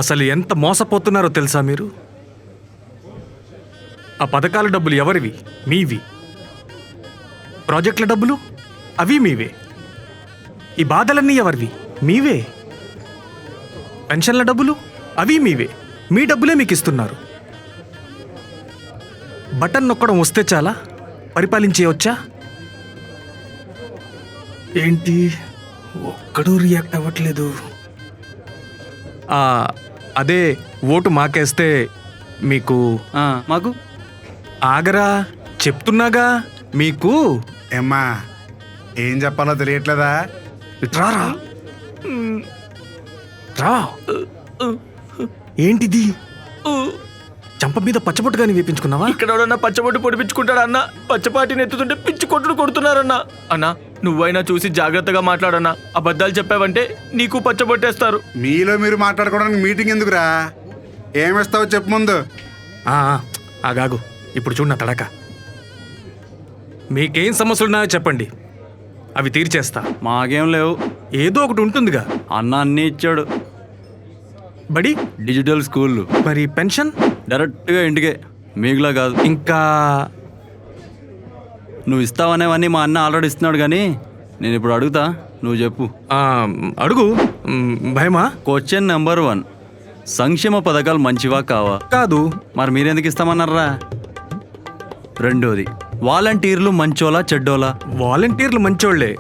అసలు ఎంత మోసపోతున్నారో తెలుసా మీరు? ఆ పథకాల డబ్బులు ఎవరివి? మీవి. ప్రాజెక్టుల డబ్బులు అవి మీవే. ఈ బాధలన్నీ ఎవరివి? మీవే. పెన్షన్ల డబ్బులు అవి మీవే. మీ డబ్బులే మీకు ఇస్తున్నారు. బటన్ నొక్కడం వస్తే చాలా పరిపాలించేయవచ్చా? ఏంటి ఒక్కడూ రియాక్ట్ అవ్వట్లేదు? అదే ఓటు మాకేస్తే మీకు మాకు ఆగరా, చెప్తున్నాగా మీకు. ఏమ్మా, ఏం చెప్పాలో తెలియట్లేదా? రారా రా. ఏంటిది? చంప మీద పచ్చబొట్టు కానీ వేపించుకున్నావా? ఇక్కడ ఎవడన్నా పచ్చబొట్టు పొడిపించుకుంటాడా అన్న? పచ్చపాటిని ఎత్తుతుంటే పిచ్చి కొట్టుడు కొడుతున్నారన్నా. అన్నా నువ్వైనా చూసి జాగ్రత్తగా మాట్లాడన్నా. అబద్ధాలు చెప్పావంటే నీకు పచ్చబొట్టేస్తారు. మీలో మీరు మాట్లాడుకోవడానికి మీటింగ్ ఎందుకురా? ఏమిస్తావో చెప్పు ముందు. ఆగాగు, ఇప్పుడు చూడు నా తడక. మీకేం సమస్యలున్నాయో చెప్పండి, అవి తీర్చేస్తా. మాకేం లేవు. ఏదో ఒకటి ఉంటుందిగా. అన్న అన్నీ ఇచ్చాడు. బడి డిజిటల్ స్కూళ్ళు, మరి పెన్షన్ డైరెక్ట్గా ఇంటికే, మీకులా కాదు. ఇంకా నువ్వు ఇస్తావనేవన్నీ మా అన్న ఆల్రెడీ ఇస్తున్నాడు, కానీ నేను ఇప్పుడు అడుగుతా, నువ్వు చెప్పు. అడుగు. భయమా? క్వశ్చన్ నెంబర్ 1, సంక్షేమ పథకాలు మంచివా కావా? కాదు. మరి మీరెందుకు ఇస్తామన్నారా? రెండోది, వాలంటీర్లు మంచోలా చెడ్డోలా? వాలంటీర్లు మంచోళ్లే,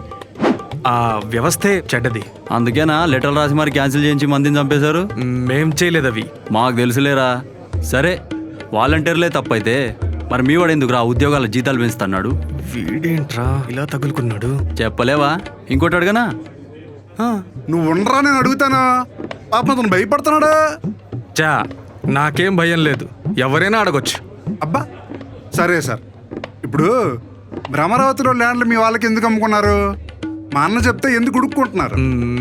ఆ వ్యవస్థే చెడ్డది. అందుకేనా లెటర్లు రాసి మరి క్యాన్సిల్ చేయించి మందిని చంపేశారు? మేం చేయలేదు అవి. మాకు తెలుసులేరా. సరే, వాలంటీర్లే తప్పైతే మరి మీ వాడు ఎందుకు రా ఉద్యోగాల జీతాలు పెంచుతున్నాడు? వీడేంట్రా ఇలా తగులుకున్నాడు? చెప్పలేవా? ఇంకోటి అడగనా? నువ్వు ఉండరా, నేను అడుగుతాను. పాపం అతను భయపడుతున్నాడు. చా, నాకేం భయం లేదు, ఎవరైనా అడగొచ్చు. అబ్బా సరే సార్, ఇప్పుడు భ్రమరావతిలో ల్యాండ్లు మీ వాళ్ళకి ఎందుకు అమ్ముకున్నారు? మా అన్న చెప్తే ఎందుకు ఉడుక్కుంటున్నారు?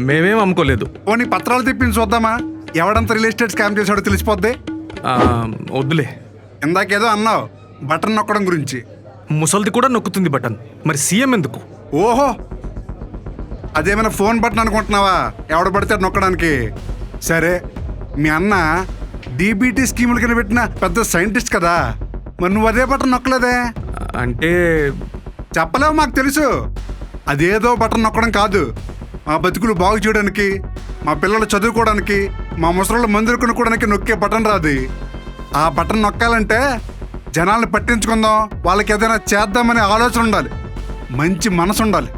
మేమేం అమ్ముకోలేదు. పోనీ పత్రాలు తెప్పించి చూద్దామా? ఎవడంత రియల్ ఎస్టేట్ స్కామ్ చేశాడో తెలిసిపోద్ది. వద్దులే. ఇందాకేదో అన్నావు బటన్ నొక్కడం గురించి. ముసల్ది కూడా నొక్కుతుంది బటన్, మరి సీఎం ఎందుకు? ఓహో, అదేమైనా ఫోన్ బటన్ అనుకుంటున్నావా? ఎవడ పడితే నొక్కడానికి. సరే, మీ అన్న డీబీటీ స్కీముల కింద పెట్టిన పెద్ద సైంటిస్ట్ కదా, మరి నువ్వు అదే బటన్ నొక్కలేదే? అంటే చెప్పలేవు, మాకు తెలుసు. అదేదో బటన్ నొక్కడం కాదు, మా బతుకులు బాగు చేయడానికి, మా పిల్లలు చదువుకోవడానికి, మా ముసళ్ళు మందులు కొనుక్కోవడానికి నొక్కే బటన్ రాదు. ఆ బటన్ నొక్కాలంటే జనాల్ని పట్టించుకుందాం, వాళ్ళకి ఏదైనా చేద్దామనే ఆలోచన ఉండాలి, మంచి మనసు ఉండాలి.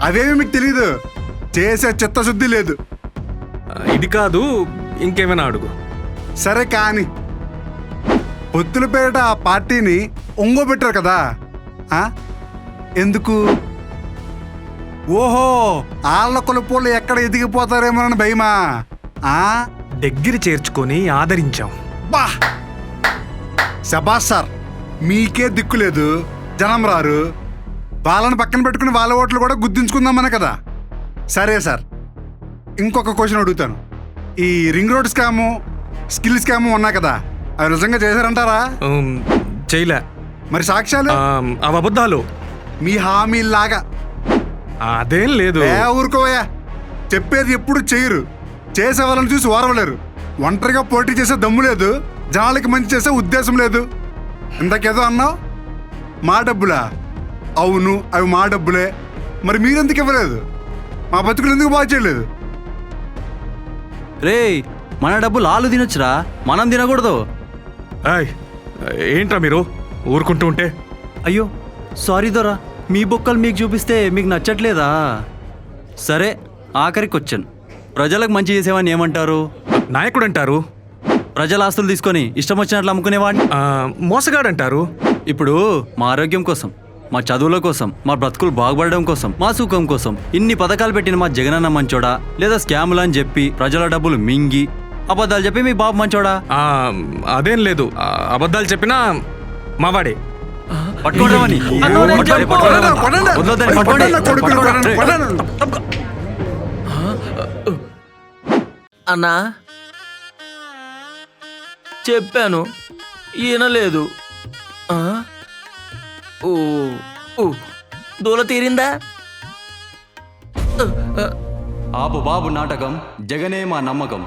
అవేమి మీకు తెలీదు, చేసే చిత్తశుద్ధి లేదు. ఇది కాదు, ఇంకేమైనా అడుగు. సరే కానీ పొత్తుల పేరిట ఆ పార్టీని ఒంగోబెట్టారు కదా, ఎందుకు? ఓహో, ఆళ్ళ కొలుపులు ఎక్కడ ఎదిగిపోతారేమోనని భయమా? దగ్గర చేర్చుకొని ఆదరించాం. బా శబాస్ సార్, మీకే దిక్కు లేదు, జనం రారు, వాళ్ళని పక్కన పెట్టుకుని వాళ్ళ ఓట్లు కూడా గుర్తించుకుందామనే కదా. సరే సార్, ఇంకొక క్వశ్చన్ అడుగుతాను. ఈ ring road scam, skill scam ఉన్నాయి కదా, అవి నిజంగా చేశారంటారా? చేయలే. మరి సాక్ష్యాలు? అవి అబద్ధాలు. మీ హామీలాగా. అదేం లేదు. ఊరుకోవయ్యా, చెప్పేది ఎప్పుడు చేయరు, చేసే వాళ్ళని చూసి ఓరవలేరు. ఒంటరిగా పోటీ చేసే దమ్ము లేదు, జనాలకి మంచి చేసే ఉద్దేశం లేదు. ఇందాకేదో అన్నావు, మా డబ్బులా? అవును, అవి మా డబ్బులే. మరి మీరెందుకు ఇవ్వలేదు? మా బతుకులు ఎందుకు బాగా చేయలేదు? రే, మన డబ్బులు ఆలు తినొచ్చురా, మనం తినకూడదు. ఏంట్రా మీరు ఊరుకుంటూ ఉంటే? అయ్యో సారీ దొరా, మీ బొక్కలు మీకు చూపిస్తే మీకు నచ్చట్లేదా? సరే, ఆఖరి క్వశ్చన్, ప్రజలకు మంచి చేసేవాడిని ఏమంటారు? నాయకుడు అంటారు. ప్రజల ఆస్తులు తీసుకొని ఇష్టం వచ్చినట్లు అమ్ముకునేవాడిని మోసగాడు అంటారు. ఇప్పుడు మా ఆరోగ్యం కోసం, మా చదువుల కోసం, మా బ్రతుకులు బాగుపడడం కోసం, మా సుఖం కోసం ఇన్ని పథకాలు పెట్టిన మా జగనన్న మంచోడా, లేదా స్కాములు అని చెప్పి ప్రజల డబ్బులు మింగి అబద్ధాలు చెప్పి మీ బాబు మంచోడా? అదేం లేదు, అబద్ధాలు చెప్పినా మావాడే. పట్టుకోవడమని అన్నా చెప్పాను, ఈయనలేదు. దూల తీరిందా? ఆపు బాబు నాటకం, జగనే మా నమ్మకం.